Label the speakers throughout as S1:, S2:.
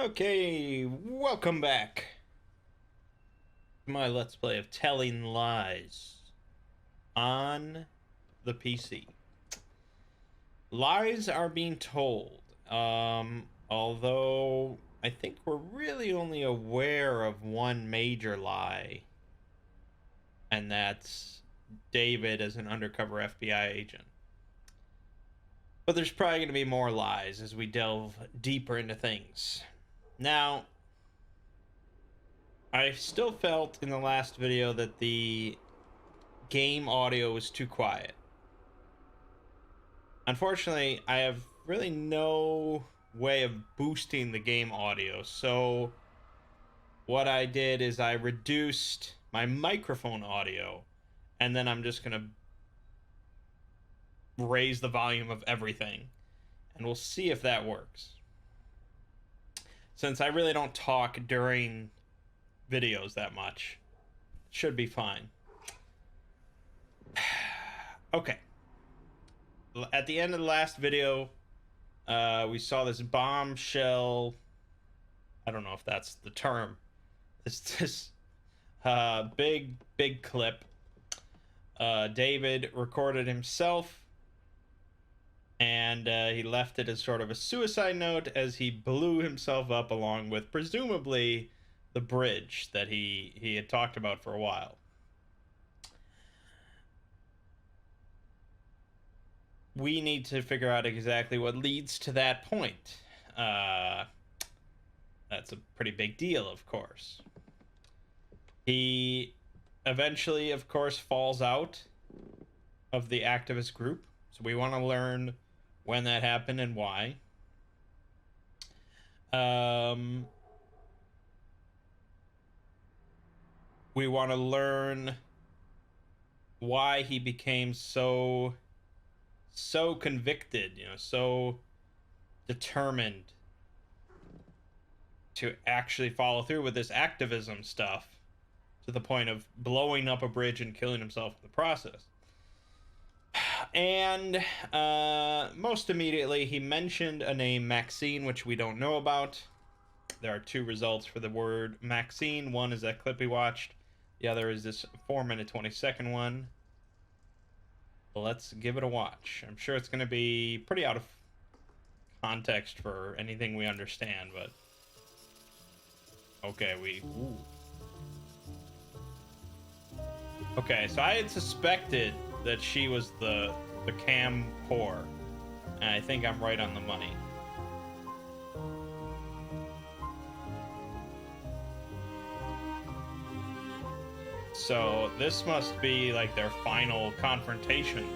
S1: Okay, welcome back to my Let's Play of Telling Lies on the PC. Lies are being told, although I think we're really only aware of one major lie, and that's David as an undercover FBI agent. But there's probably going to be more lies as we delve deeper into things. Now, I still felt in the last video that the game audio was too quiet. Unfortunately, I have really no way of boosting the game audio, so what I did is I reduced my microphone audio, and then I'm just gonna raise the volume of everything, and we'll see if that works. Since I really don't talk during videos that much, it should be fine. Okay. At the end of the last video, we saw this bombshell. I don't know if that's the term. It's this big clip. David recorded himself, and he left it as sort of a suicide note as he blew himself up along with presumably the bridge that he had talked about for a while. We need to figure out exactly what leads to that point. That's a pretty big deal, of course. He eventually, of course, falls out of the activist group. So we want to learn when that happened and why. We want to learn why he became so convicted, so determined to actually follow through with this activism stuff to the point of blowing up a bridge and killing himself in the process. And most immediately, he mentioned a name, Maxine, which we don't know about. There are two results for the word Maxine. One is that clip we watched. The other is this 4-minute 20-second one. Let's give it a watch. I'm sure it's going to be pretty out of context for anything we understand, but... Okay, Ooh. Okay, so I had suspected that she was the cam whore, and I think I'm right on the money. So this must be like their final confrontation.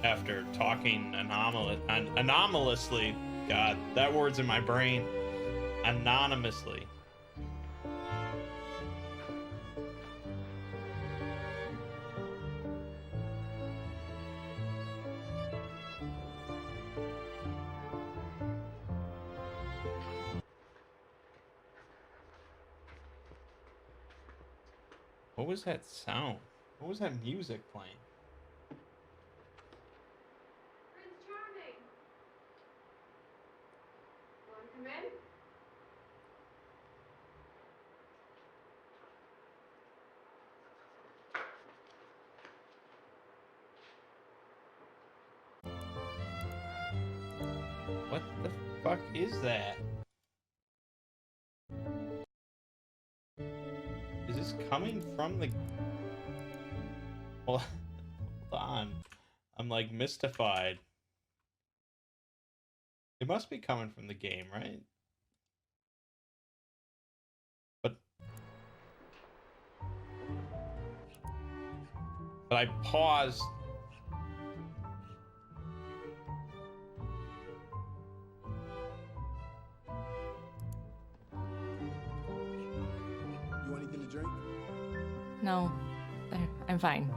S1: After talking anomalously, God, that word's in my brain. Anonymously. What was that sound? What was that music playing?
S2: Prince Charming. Want to come in?
S1: What the fuck is that? Is this coming from the... Well, hold on. I'm like mystified. It must be coming from the game, right? But I paused.
S3: You want anything to drink?
S4: No, I'm fine.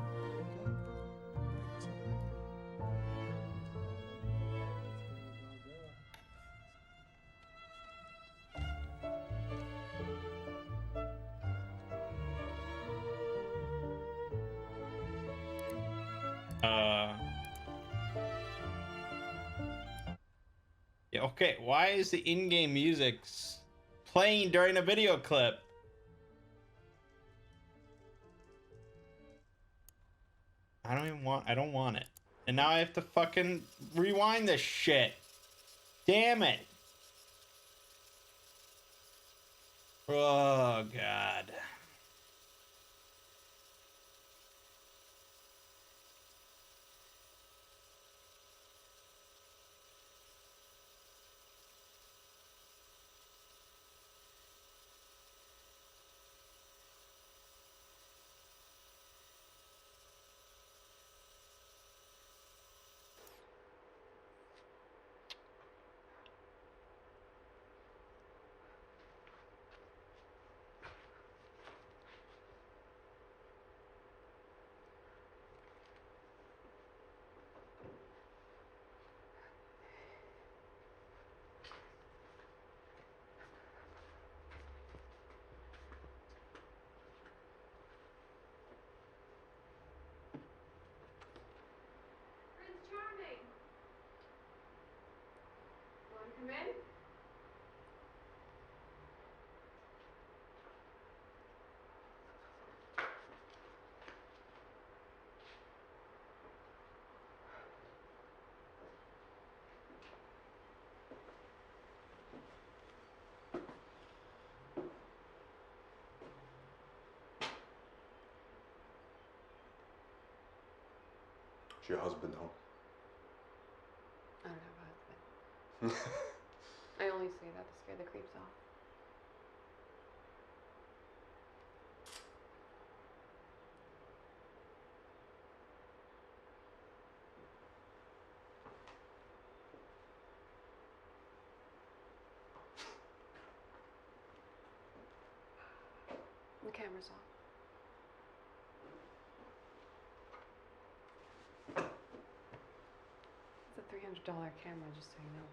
S1: Yeah, okay, why is the in-game music playing during a video clip? I don't want it. And now I have to fucking rewind this shit. Damn it. Oh, God.
S2: Prince Charming. Want to come in?
S3: Is your husband home?
S5: I don't have a husband. I only say that to scare the creeps off. The camera's off. It's a $300 camera, just so you know.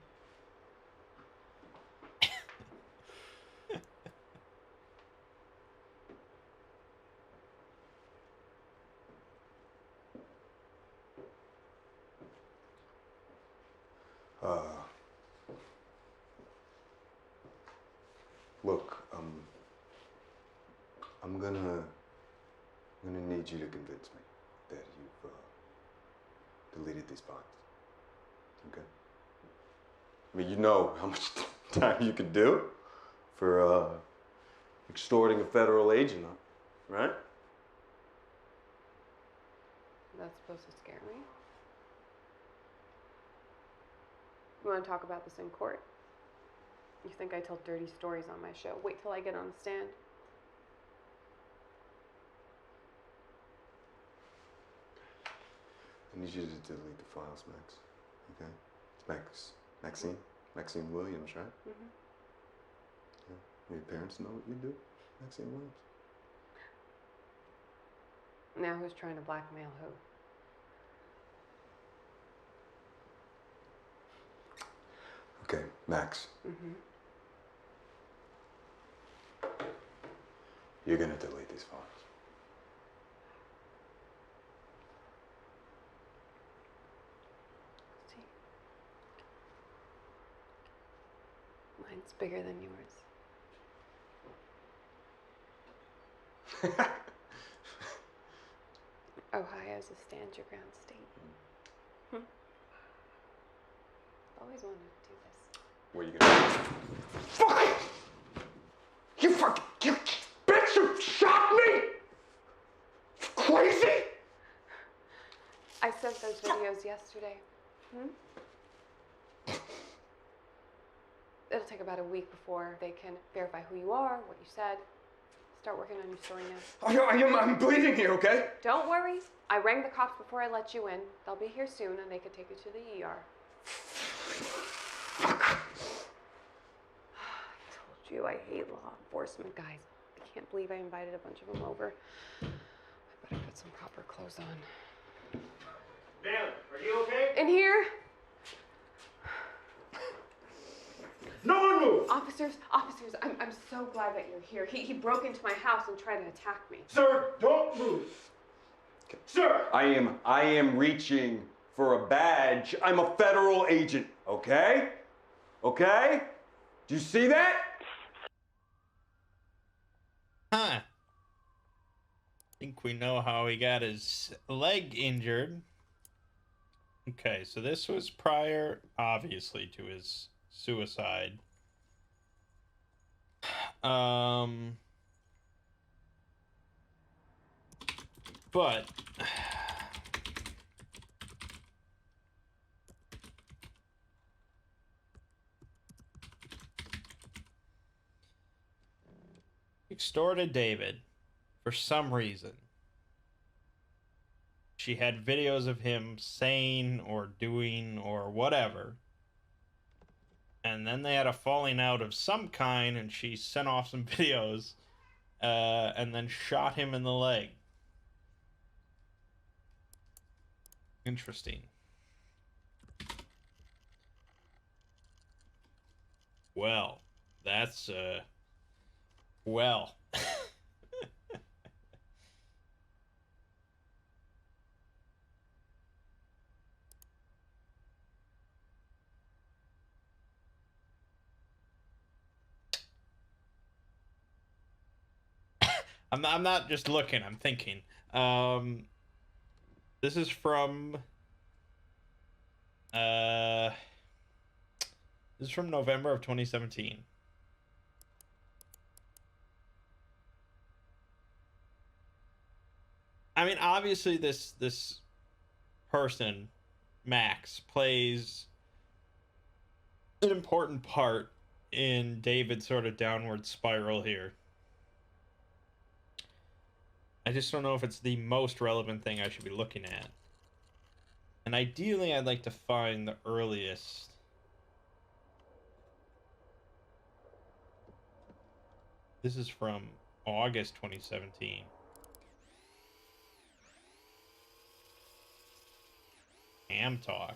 S3: Look, I'm gonna need you to convince me that you've deleted these files. Okay? I mean, you know how much time you could do for extorting a federal agent, right?
S5: That's supposed to scare me? You want to talk about this in court? You think I tell dirty stories on my show? Wait till I get on the stand.
S3: I need you to delete the files, Max. Okay? It's Maxine Williams, right?
S5: Mm-hmm.
S3: Yeah. Your parents know what you do, Maxine Williams.
S5: Now who's trying to blackmail who?
S3: Okay, Max.
S5: Mm-hmm.
S3: You're gonna delete these files.
S5: See? Mine's bigger than yours. Ohio's a stand your ground state. Always wanted to do this.
S3: What are you gonna do? Fuck! You bitch, you shot me! Crazy!
S5: I sent those videos yesterday. It'll take about a week before they can verify who you are, what you said. Start working on your story now.
S3: I'm bleeding here, okay?
S5: Don't worry. I rang the cops before I let you in. They'll be here soon and they could take you to the ER. I told you I hate law enforcement guys. I can't believe I invited a bunch of them over. I better put some proper clothes on.
S6: Bailey, are you okay?
S5: In here?
S6: No one move!
S5: Officers, I'm so glad that you're here. He broke into my house and tried to attack me.
S6: Sir, don't move.
S3: Okay.
S6: Sir!
S3: I am reaching for a badge. I'm a federal agent, okay? Okay? Do you see that?
S1: Huh. Think we know how he got his leg injured. Okay, so this was prior, obviously, to his suicide. But extorted David for some reason. She had videos of him saying or doing or whatever. And then they had a falling out of some kind, and she sent off some videos and then shot him in the leg. Interesting. Well, that's well. I'm not just looking, I'm thinking. This is from November of 2017. I mean, obviously this person, Max, plays an important part in David's sort of downward spiral here. I just don't know if it's the most relevant thing I should be looking at. And ideally, I'd like to find the earliest. This is from August 2017. Ham talk.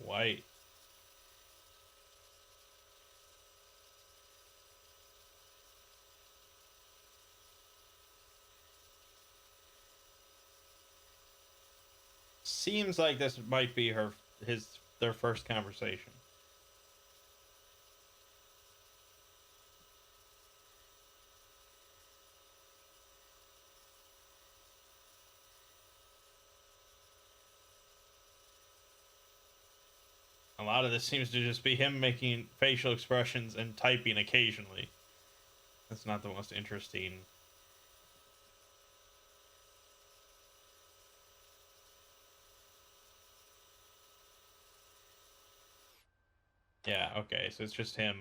S1: White. Seems like this might be their first conversation. A lot of this seems to just be him making facial expressions and typing occasionally. That's not the most interesting. Yeah, okay, so it's just him.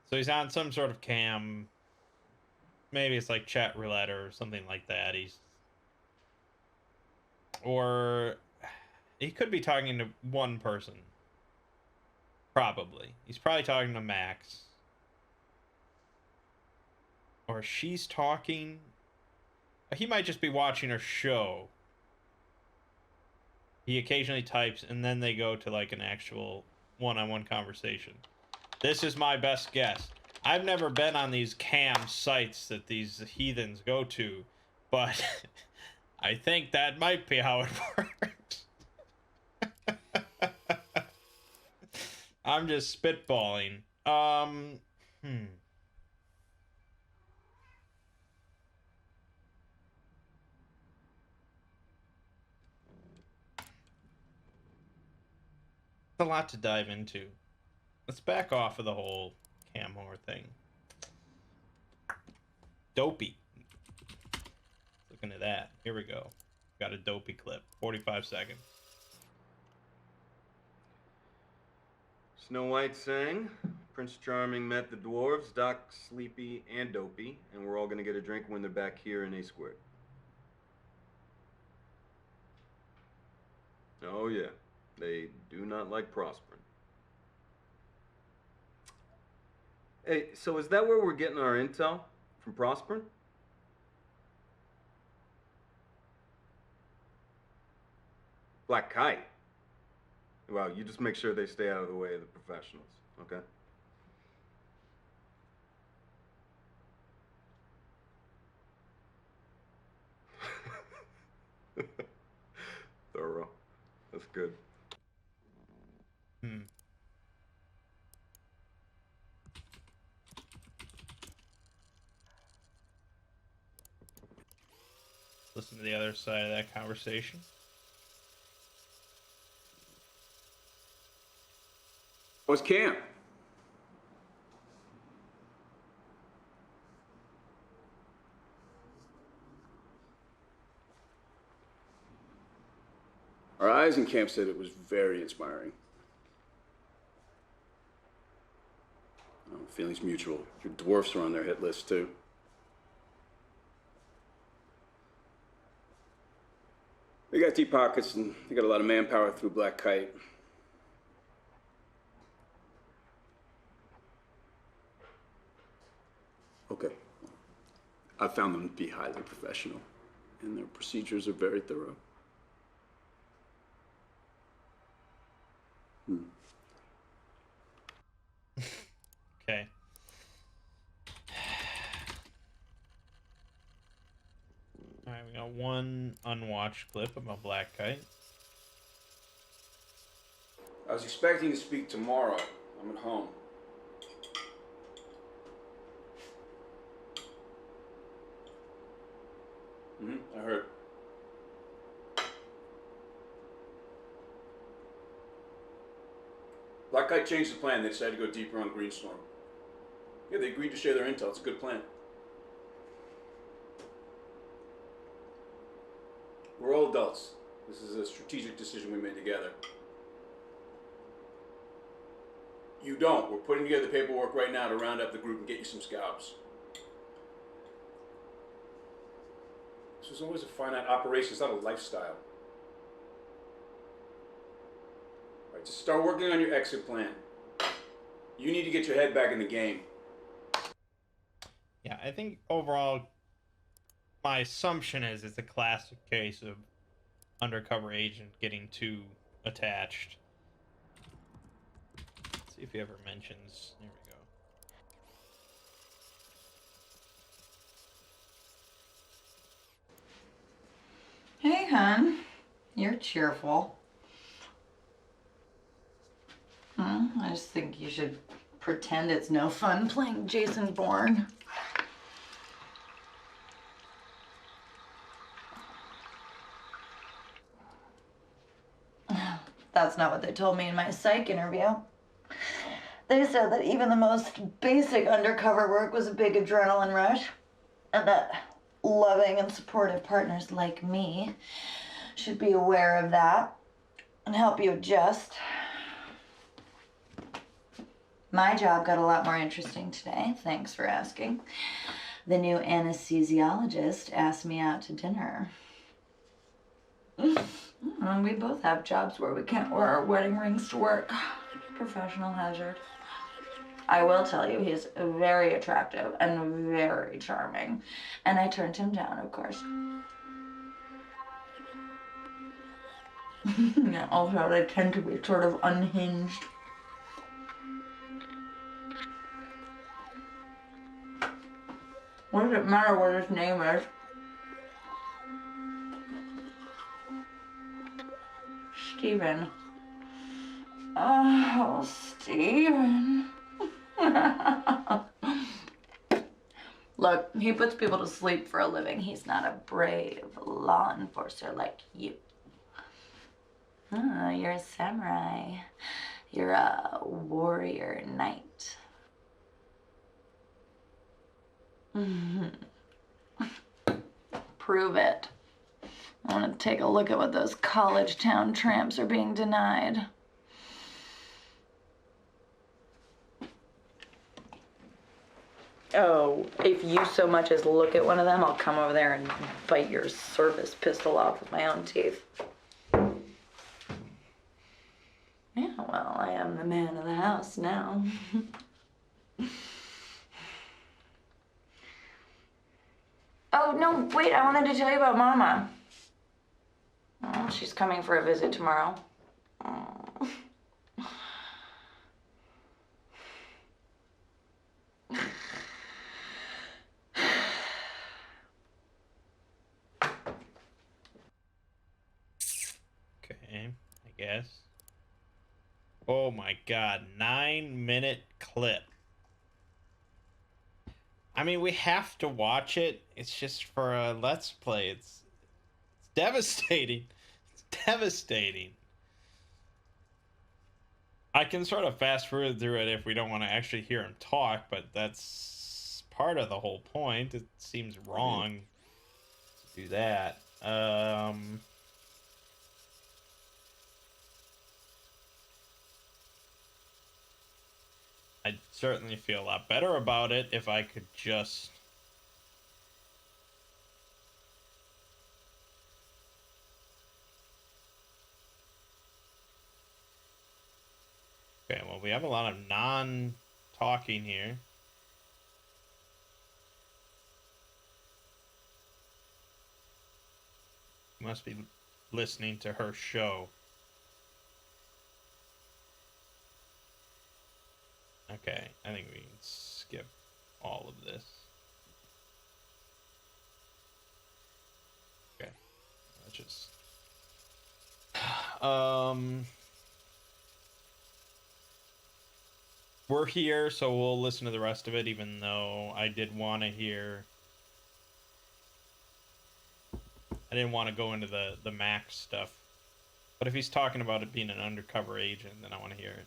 S1: So he's on some sort of cam. Maybe it's like chat roulette or something like that. Or he could be talking to one person. Probably. He's probably talking to Max. Or she's talking. He might just be watching her show. He occasionally types, and then they go to like an actual one-on-one conversation. This is my best guess. I've never been on these cam sites that these heathens go to, but I think that might be how it works. I'm just spitballing. It's a lot to dive into. Let's back off of the whole cam whore thing. Dopey. Looking at that. Here we go. Got a dopey clip. 45 seconds.
S3: Snow White sang. Prince Charming met the dwarves, Doc, Sleepy, and Dopey, and we're all gonna get a drink when they're back here in A Squared. Oh yeah, they do not like prospering. Hey, so is that where we're getting our intel? From prospering? Black Kite? Well, you just make sure they stay out of the way of the professionals, okay? Thorough. That's good.
S1: Hmm. Listen to the other side of that conversation.
S7: What's camp? Our eyes in camp said it was very inspiring. Oh, feelings mutual. Your dwarfs are on their hit list, too. They got deep pockets and they got a lot of manpower through Black Kite. Okay. I found them to be highly professional, and their procedures are very thorough.
S1: Okay. Alright, we got one unwatched clip about Black Kite.
S7: I was expecting to speak tomorrow. I'm at home. I heard. Black Kite changed the plan. They decided to go deeper on Greenstorm. Yeah, they agreed to share their intel. It's a good plan. We're all adults. This is a strategic decision we made together. You don't. We're putting together the paperwork right now to round up the group and get you some scalps. This was always a finite operation. It's not a lifestyle. All right, just start working on your exit plan. You need to get your head back in the game.
S1: Yeah, I think overall, my assumption is it's a classic case of undercover agent getting too attached. Let's see if he ever mentions. Here we go.
S8: Hey, hon. You're cheerful. I just think you should pretend it's no fun playing Jason Bourne. That's not what they told me in my psych interview. They said that even the most basic undercover work was a big adrenaline rush, and that loving and supportive partners like me should be aware of that and help you adjust. My job got a lot more interesting today. Thanks for asking. The new anesthesiologist asked me out to dinner. We both have jobs where we can't wear our wedding rings to work. Professional hazard. I will tell you, he's very attractive and very charming. And I turned him down, of course. Also, they tend to be sort of unhinged. What does it matter what his name is? Steven. Oh, Steven. Look, he puts people to sleep for a living. He's not a brave law enforcer like you. Oh, you're a samurai. You're a warrior knight. Prove it. I want to take a look at what those college town tramps are being denied. Oh, if you so much as look at one of them, I'll come over there and bite your service pistol off with my own teeth. Yeah, well, I am the man of the house now. Oh, no, wait, I wanted to tell you about Mama. Oh, she's coming for a visit tomorrow. Oh.
S1: Okay, I guess. Oh my god, 9-minute clip. I mean, we have to watch it. It's just for a Let's Play. It's devastating. It's devastating. I can sort of fast forward through it if we don't want to actually hear him talk, but that's part of the whole point. It seems wrong to do that. I'd certainly feel a lot better about it if I could just... Okay, well, we have a lot of non-talking here. Must be listening to her show. Okay, I think we can skip all of this. Okay, let's just... We're here, so we'll listen to the rest of it, even though I did want to hear... I didn't want to go into the Max stuff. But if he's talking about it being an undercover agent, then I want to hear it.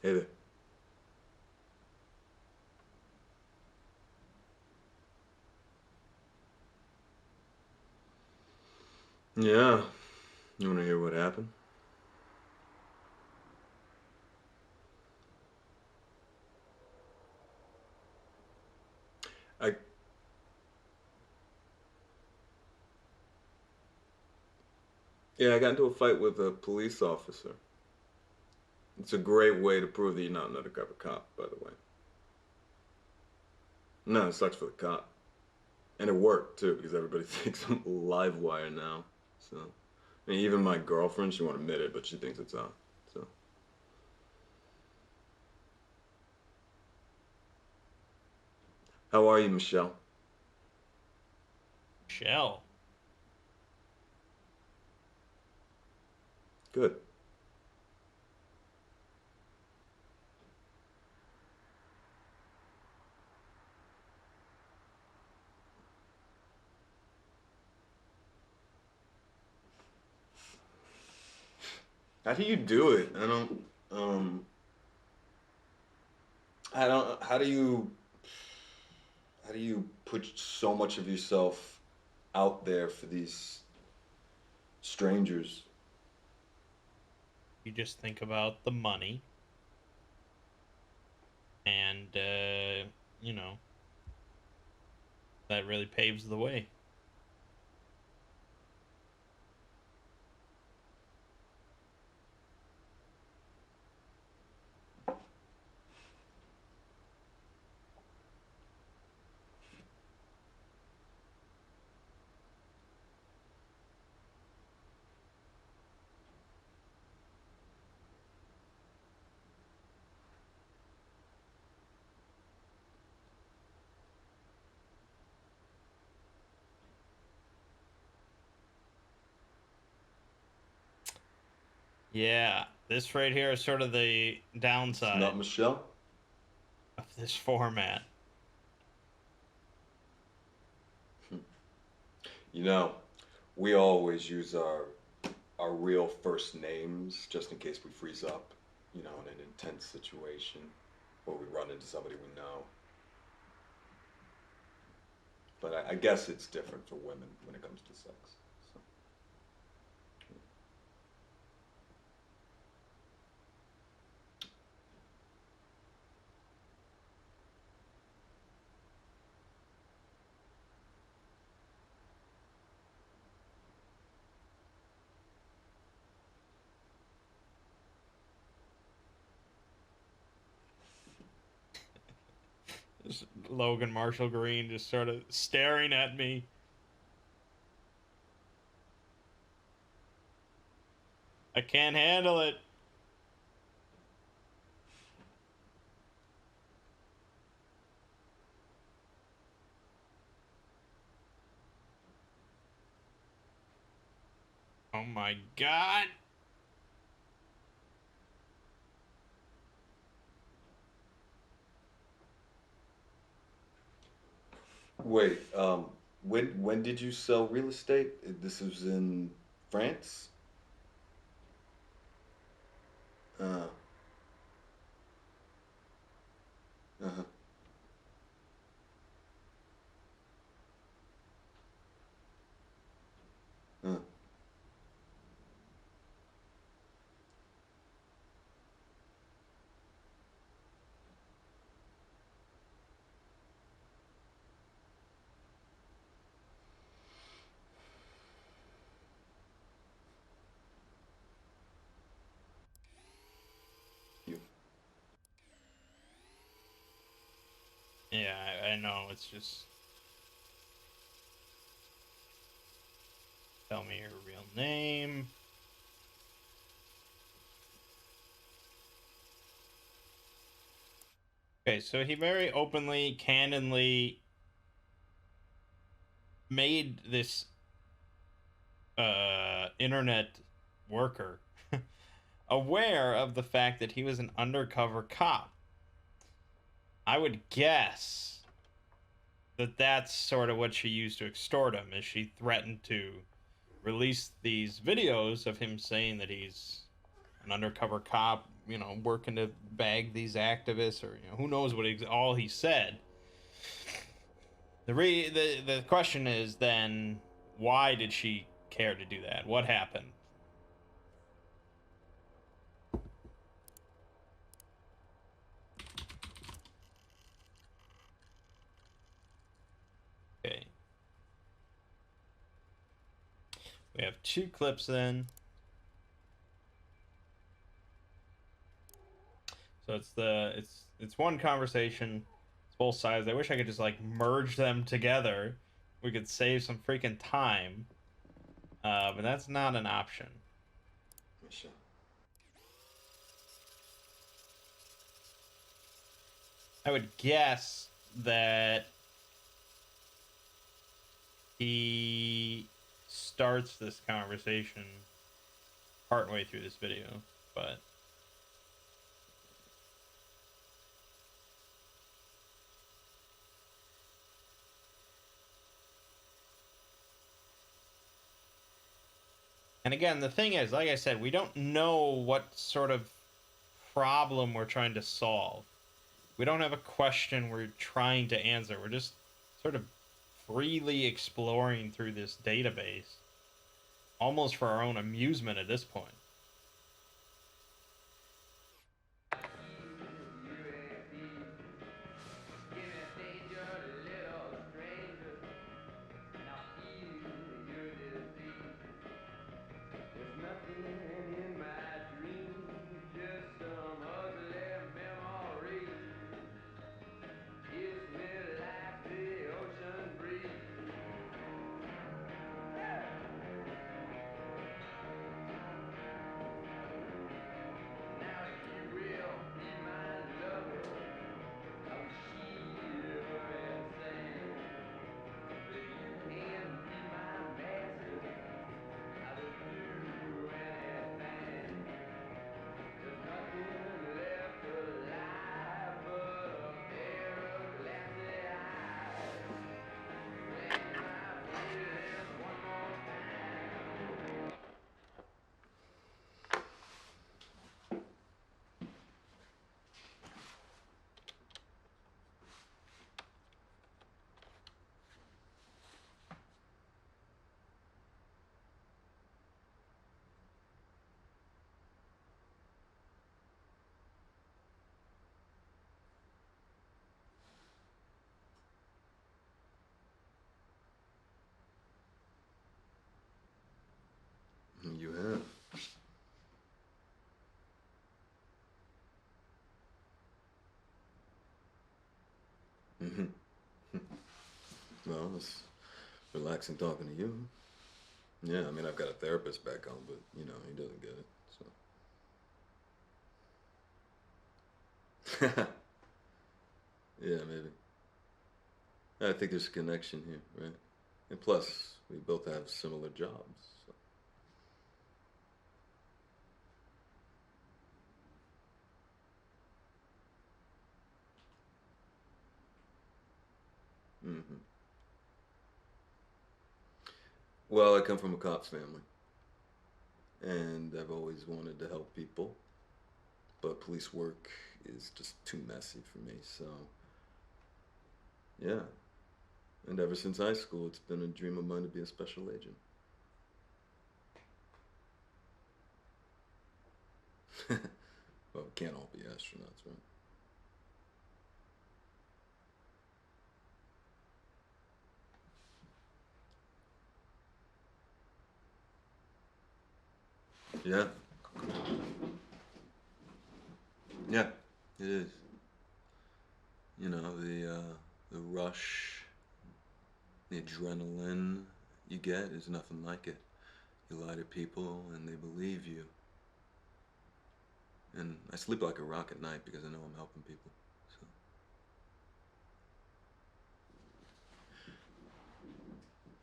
S3: Hey there. Yeah. You want to hear what happened? I got into a fight with a police officer. It's a great way to prove that you're not an undercover cop, by the way. No, it sucks for the cop. And it worked, too, because everybody thinks I'm live wire now. So, I mean, even my girlfriend, she won't admit it, but she thinks it's on. So. How are you, Michelle?
S1: Michelle.
S3: Good. How do you do it? How do you put so much of yourself out there for these strangers?
S1: You just think about the money. And, you know, that really paves the way. Yeah, this right here is sort of the downside
S3: Not Michelle?
S1: of this format.
S3: You know, we always use our real first names just in case we freeze up, you know, in an intense situation or we run into somebody we know. But I guess it's different for women when it comes to sex. So.
S1: Just Logan Marshall Green just sort of staring at me. I can't handle it. Oh my god.
S3: Wait, when did you sell real estate? This was in France? Uh, uh-huh. Uh. You.
S1: Yeah, I know. It's just. Tell me your real name. Okay, so he very openly, candidly made this internet worker aware of the fact that he was an undercover cop. I would guess that that's sort of what she used to extort him, is she threatened to release these videos of him saying that he's an undercover cop, you know, working to bag these activists, or, you know, who knows what all he said. The question is then, why did she care to do that? What happened? Okay. We have 2 clips then. So it's one conversation. It's both sides. I wish I could just like merge them together. We could save some freaking time. But that's not an option.
S3: Sure.
S1: I would guess that he starts this conversation partway through this video, but and again, the thing is, like I said, we don't know what sort of problem we're trying to solve. We don't have a question we're trying to answer. We're just sort of freely exploring through this database, almost for our own amusement at this point.
S3: Mm-hmm. Well, it's relaxing talking to you. Yeah, I mean, I've got a therapist back home, but, you know, he doesn't get it, so. Yeah, maybe. I think there's a connection here, right? And plus, we both have similar jobs, so. Mm-hmm. Well, I come from a cops family, and I've always wanted to help people, but police work is just too messy for me, so yeah. And ever since high school, it's been a dream of mine to be a special agent. Well, we can't all be astronauts, right? Yeah. Yeah, it is. You know, the rush, the adrenaline you get is nothing like it. You lie to people and they believe you. And I sleep like a rock at night because I know I'm helping people. So.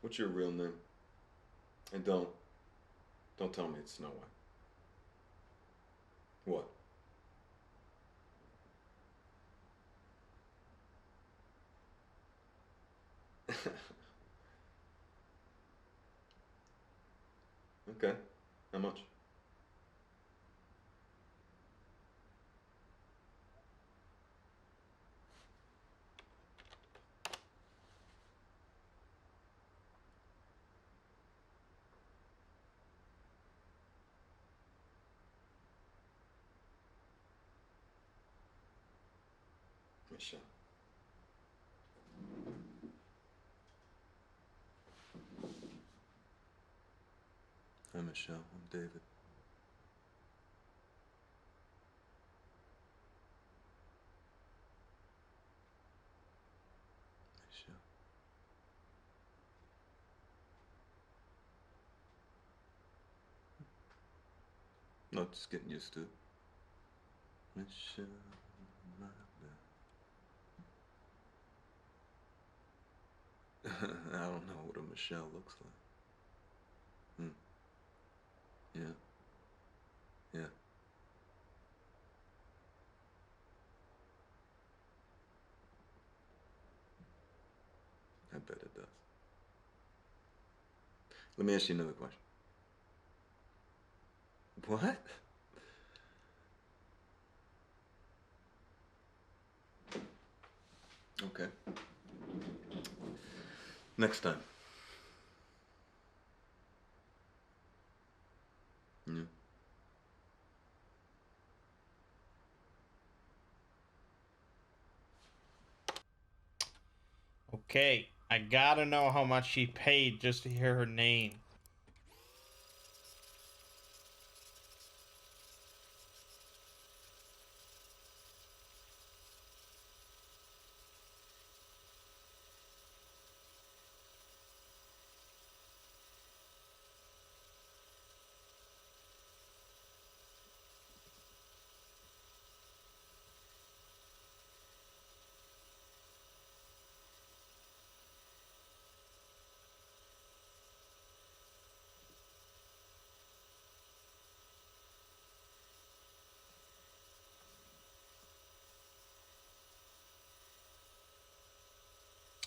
S3: What's your real name? And don't tell me it's Snow White. What? Okay. How much? Michelle. Hi, Michelle. I'm David. Michelle. No, just getting used to it. Michelle, my bad. I don't know what a Michelle looks like. Hmm. Yeah. Yeah. I bet it does. Let me ask you another question. What? Okay. Next time. Yeah.
S1: Okay, I gotta know how much she paid just to hear her name.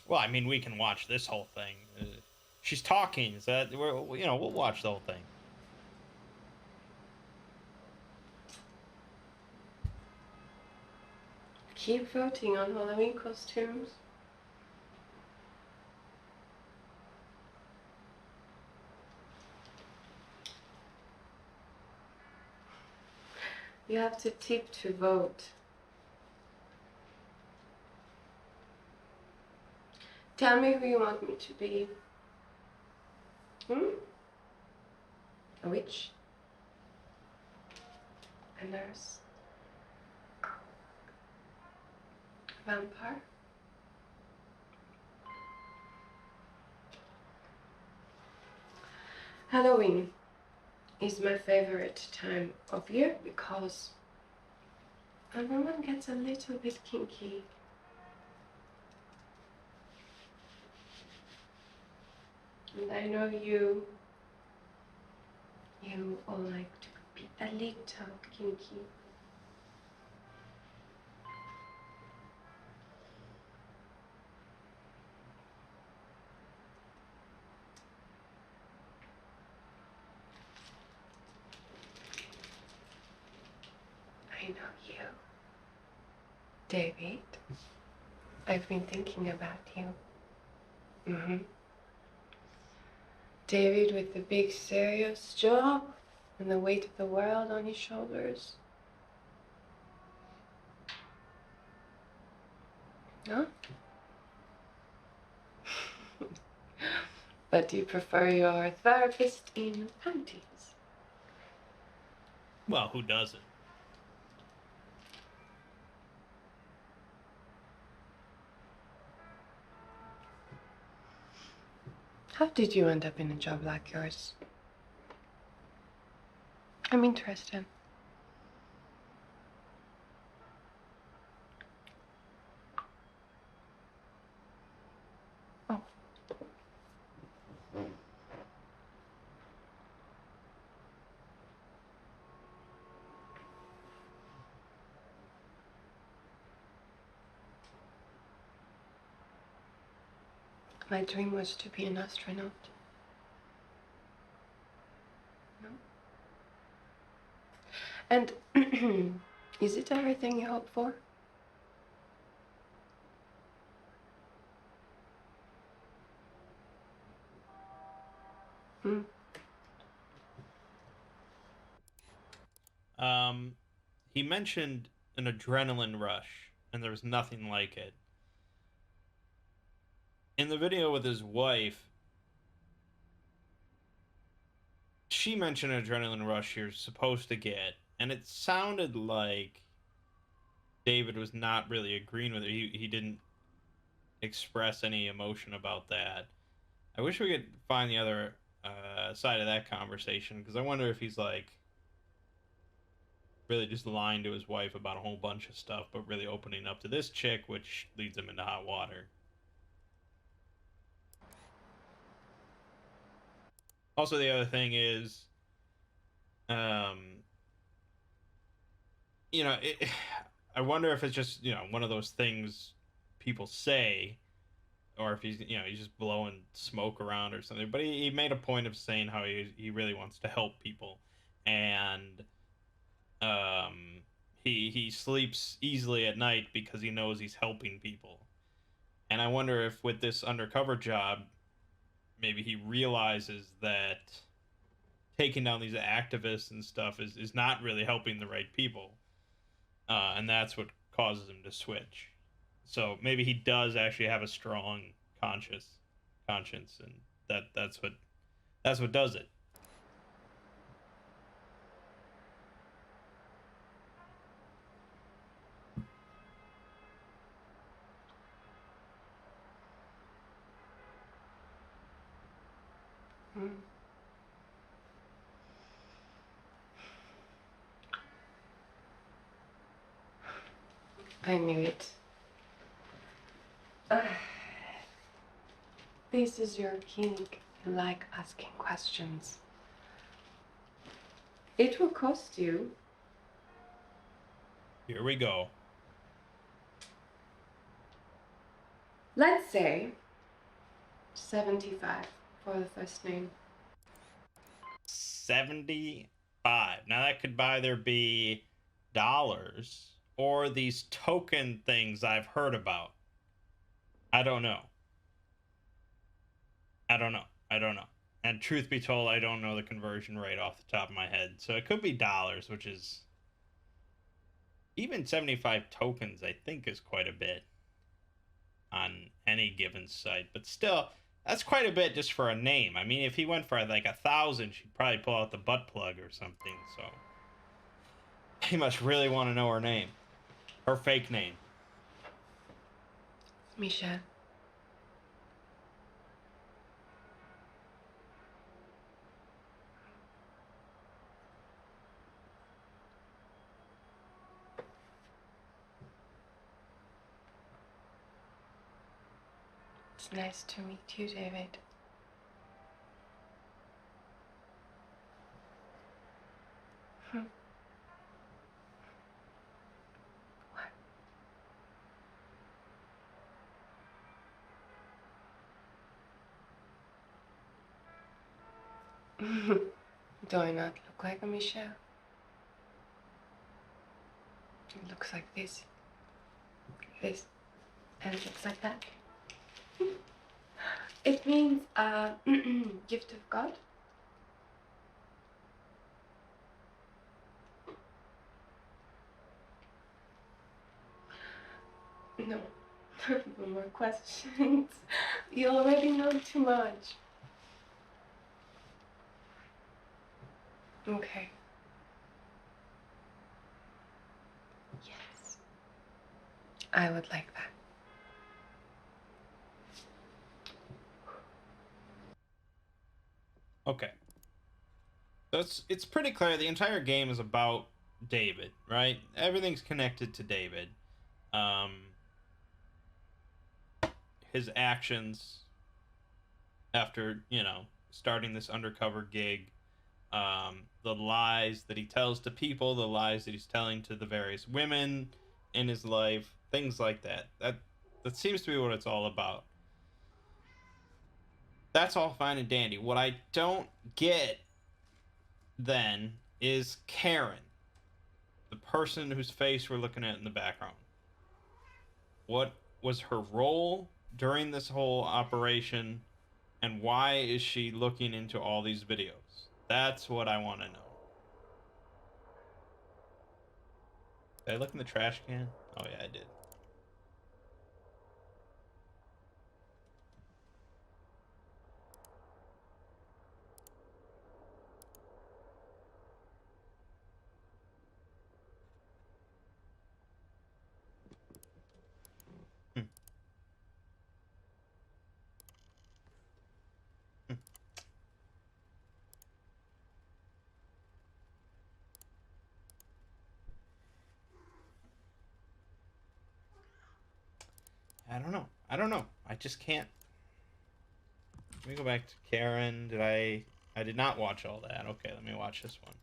S1: Well, I mean, we can watch this whole thing. She's talking, so that we'll watch the whole thing.
S2: Keep voting on Halloween costumes. You have to tip to vote. Tell me who you want me to be. A witch? A nurse? A vampire? Halloween is my favorite time of year because everyone gets a little bit kinky. And I know you all like to be a little kinky. I know you. David, I've been thinking about you. David with the big serious job and the weight of the world on his shoulders. No? But you prefer your therapist in panties.
S1: Well, who doesn't?
S2: How did you end up in a job like yours? I'm interested. Oh. My dream was to be an astronaut. No? And is it everything you hope for?
S1: He mentioned an adrenaline rush, and there was nothing like it. In the video with his wife, she mentioned an adrenaline rush you're supposed to get, and it sounded like David was not really agreeing with it. He didn't express any emotion about that. I wish we could find the other side of that conversation, because I wonder if he's like really just lying to his wife about a whole bunch of stuff, but really opening up to this chick, which leads him into hot water. Also, the other thing is, you know, I wonder if it's just, you know, one of those things people say, or if he's, you know, he's just blowing smoke around or something. But he made a point of saying how he really wants to help people, and he sleeps easily at night because he knows he's helping people. And I wonder if with this undercover job, maybe he realizes that taking down these activists and stuff is not really helping the right people, and that's what causes him to switch. So maybe he does actually have a strong conscience, and that's what does it.
S2: I knew it. This is your kink. You like asking questions. It will cost you.
S1: Here we go.
S2: Let's say 75 for the first name.
S1: 75. Now that could either be dollars or these token things I've heard about. I don't know. And truth be told, I don't know the conversion rate off the top of my head. So it could be dollars, which is even 75 tokens, I think, is quite a bit on any given site. But still, that's quite a bit just for a name. I mean, if he went for like 1,000, she'd probably pull out the butt plug or something. So he must really want to know her name, her fake name.
S2: Michelle. It's nice to meet you, David. What? Do I not look like a Michelle? It looks like this, and it looks like that. It means gift of God. No, no more questions. You already know too much. Okay. Yes. I would like that.
S1: Okay. So it's pretty clear the entire game is about David, right? Everything's connected to David. His actions after, starting this undercover gig, the lies that he tells to people, the lies that he's telling to the various women in his life, things like that. That seems to be what it's all about. That's all fine and dandy. What I don't get then is Karen, the person whose face we're looking at in the background. What was her role during this whole operation, and why is she looking into all these videos? That's what I want to know. Did I look in the trash can? Oh yeah, I did. Hmm. Hmm. I don't know. I just can't. Let me go back to Karen. I did not watch all that. Okay, let me watch this one.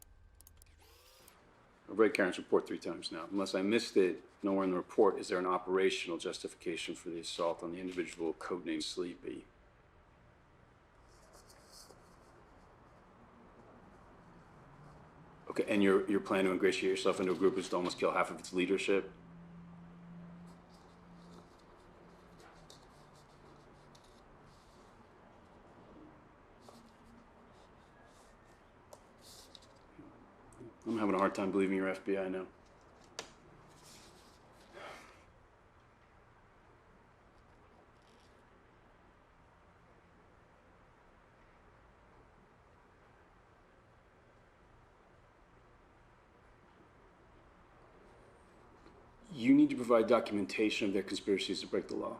S7: I've read Karen's report 3 times now. Unless I missed it, nowhere in the report is there an operational justification for the assault on the individual codenamed Sleepy. Okay, and you're planning to ingratiate yourself into a group that's to almost kill half of its leadership? I'm having a hard time believing you're FBI now. You need to provide documentation of their conspiracies to break the law.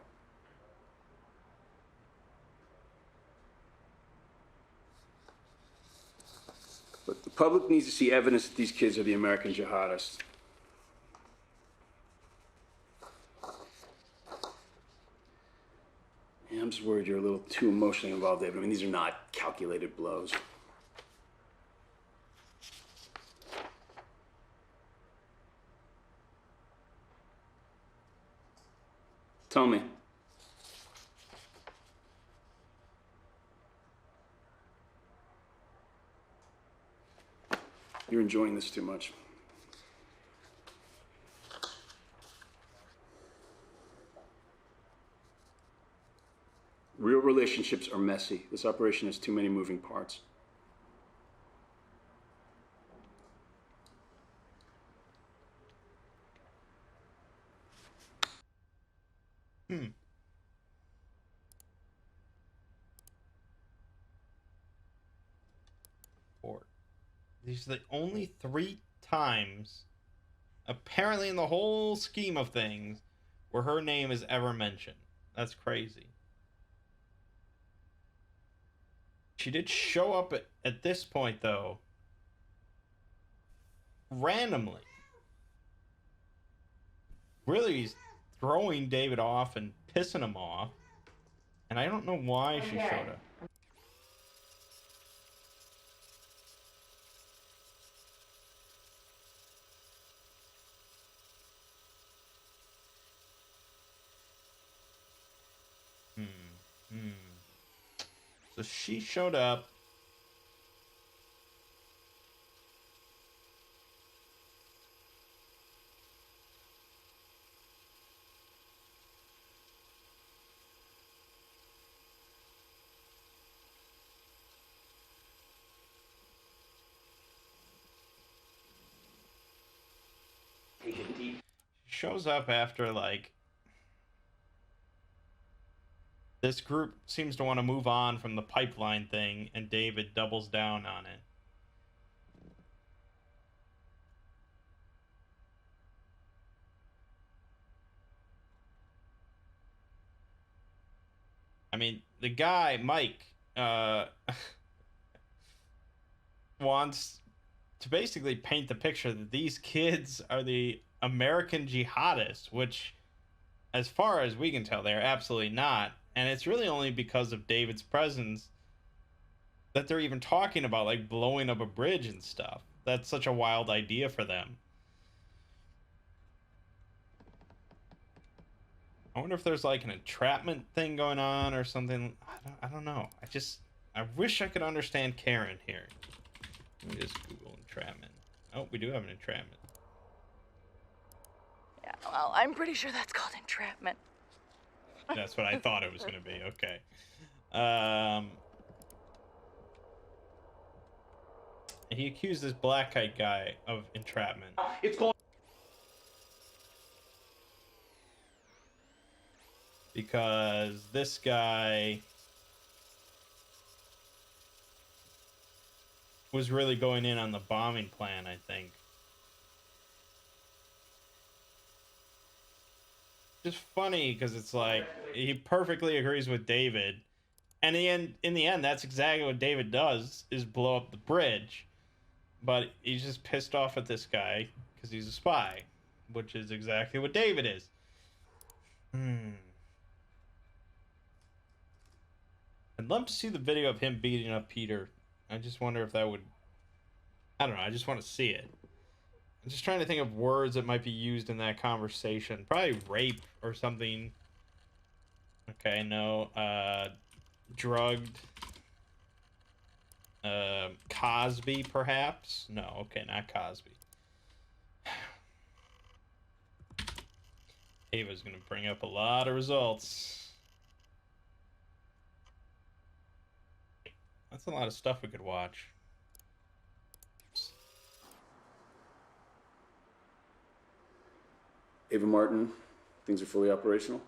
S7: But the public needs to see evidence that these kids are the American jihadists. Yeah, I'm just worried you're a little too emotionally involved, David. I mean, these are not calculated blows. Tell me. You're enjoying this too much. Real relationships are messy. This operation has too many moving parts.
S1: Four. These are the only 3 times, apparently in the whole scheme of things, where her name is ever mentioned. That's crazy. She did show up at this point, though, randomly. Really throwing David off and pissing him off. And I don't know why she
S2: Okay.
S1: showed up. So she showed up. She shows up after, like, this group seems to want to move on from the pipeline thing, and David doubles down on it. I mean, the guy, Mike, wants to basically paint the picture that these kids are the American jihadists, which, as far as we can tell, they're absolutely not. And it's really only because of David's presence that they're even talking about, like, blowing up a bridge and stuff. That's such a wild idea for them. I wonder if there's, like, an entrapment thing going on or something. I don't know. I wish I could understand Karen here. Let me just Google entrapment. Oh, we do have an entrapment.
S8: Yeah, well, I'm pretty sure that's called entrapment.
S1: That's what I thought it was going to be. Okay. He accused this black kite guy of entrapment.
S6: It's called.
S1: Because this guy was really going in on the bombing plan, I think. Just funny because it's like he perfectly agrees with David, and in the end, that's exactly what David does: is blow up the bridge. But he's just pissed off at this guy because he's a spy, which is exactly what David is. I'd love to see the video of him beating up Peter. I just wonder if that would... I don't know, I just want to see it. I'm just trying to think of words that might be used in that conversation. Probably rape or something. Okay, no. Drugged. Cosby, perhaps? No, okay, not Cosby. Ava's gonna bring up a lot of results. That's a lot of stuff we could watch.
S7: Ava Martin, things are fully operational?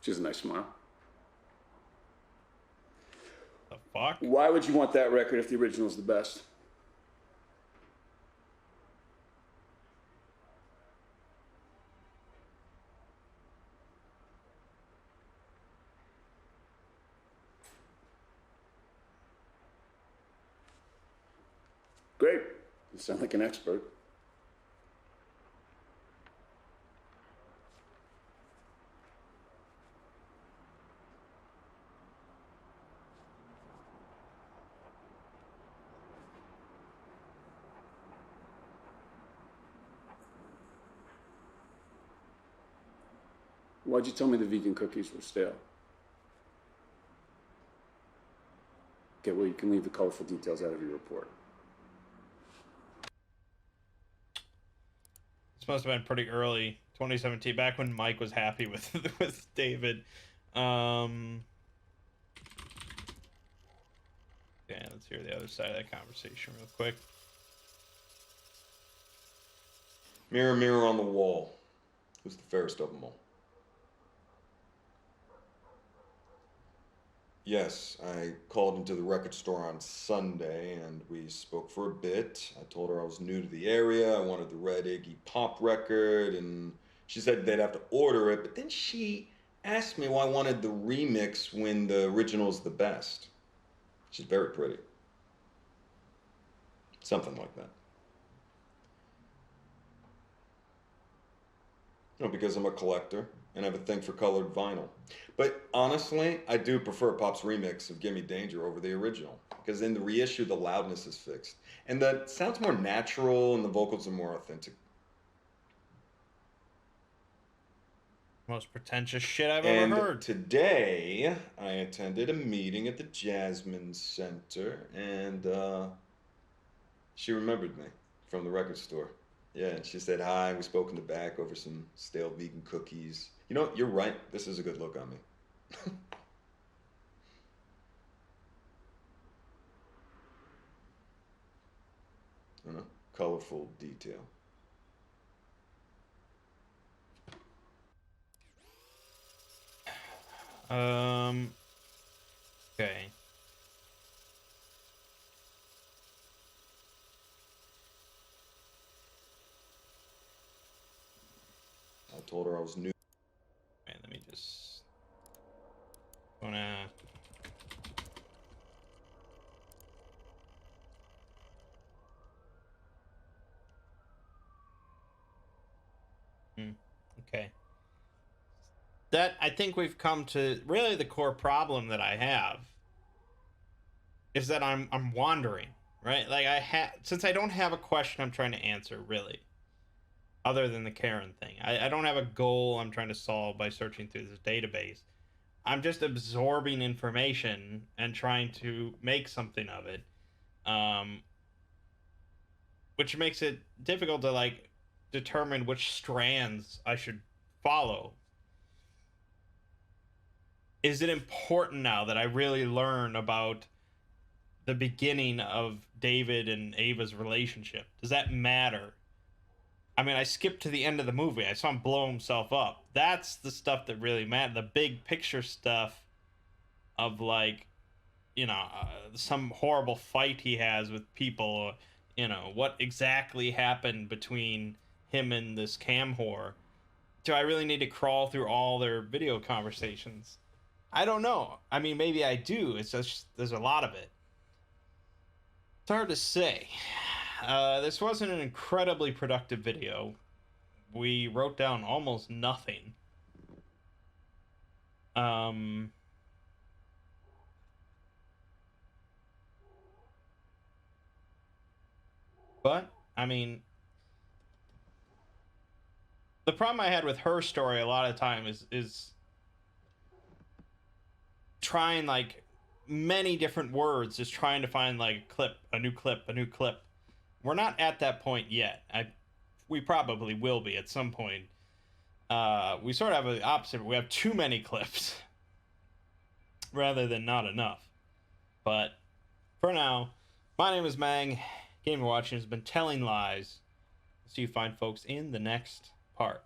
S7: She has a nice smile.
S1: The fuck?
S7: Why would you want that record if the original's the best? Great. You sound like an expert. Why'd you tell me the vegan cookies were stale? Okay, well, you can leave the colorful details out of your report.
S1: This must have been pretty early, 2017, back when Mike was happy with with David. Yeah, let's hear the other side of that conversation real quick.
S3: Mirror, mirror on the wall. Who's the fairest of them all? Yes, I called into the record store on Sunday and we spoke for a bit. I told her I was new to the area, I wanted the Red Iggy Pop record, and she said they'd have to order it, but then she asked me why I wanted the remix when the original's the best. She's very pretty. Something like that. No, because I'm a collector and I have a thing for colored vinyl. But honestly, I do prefer Pop's remix of Gimme Danger over the original. Because in the reissue, the loudness is fixed. And the sound's more natural and the vocals are more authentic.
S1: Most pretentious shit I've
S3: And
S1: ever heard.
S3: today, I attended a meeting at the Jasmine Center, and she remembered me from the record store. Yeah, and she said hi. We spoke in the back over some stale vegan cookies. You know, you're right. This is a good look on me. I know, colorful detail.
S1: Okay.
S3: I told her I was new.
S1: Man, let me just wanna. Okay. That, I think we've come to really the core problem that I have is that I'm wandering, right? Like since I don't have a question I'm trying to answer really, other than the Karen thing. I don't have a goal I'm trying to solve by searching through this database. I'm just absorbing information and trying to make something of it, which makes it difficult to like determine which strands I should follow. Is it important now that I really learn about the beginning of David and Ava's relationship? Does that matter? I mean, I skipped to the end of the movie. I saw him blow himself up. That's the stuff that really mattered. The big picture stuff of like, you know, some horrible fight he has with people, you know, what exactly happened between him and this cam whore. Do I really need to crawl through all their video conversations? I don't know. I mean, maybe I do. It's just, there's a lot of it. It's hard to say. This wasn't an incredibly productive video. We wrote down almost nothing. But, I mean, the problem I had with her story a lot of time is trying like many different words, just trying to find like a clip, a new clip, a new clip. We're not at that point yet. We probably will be at some point. We sort of have the opposite. We have too many clips rather than not enough. But for now, my name is Mangg. Game you're watching has been Telling Lies. See you fine folks in the next part.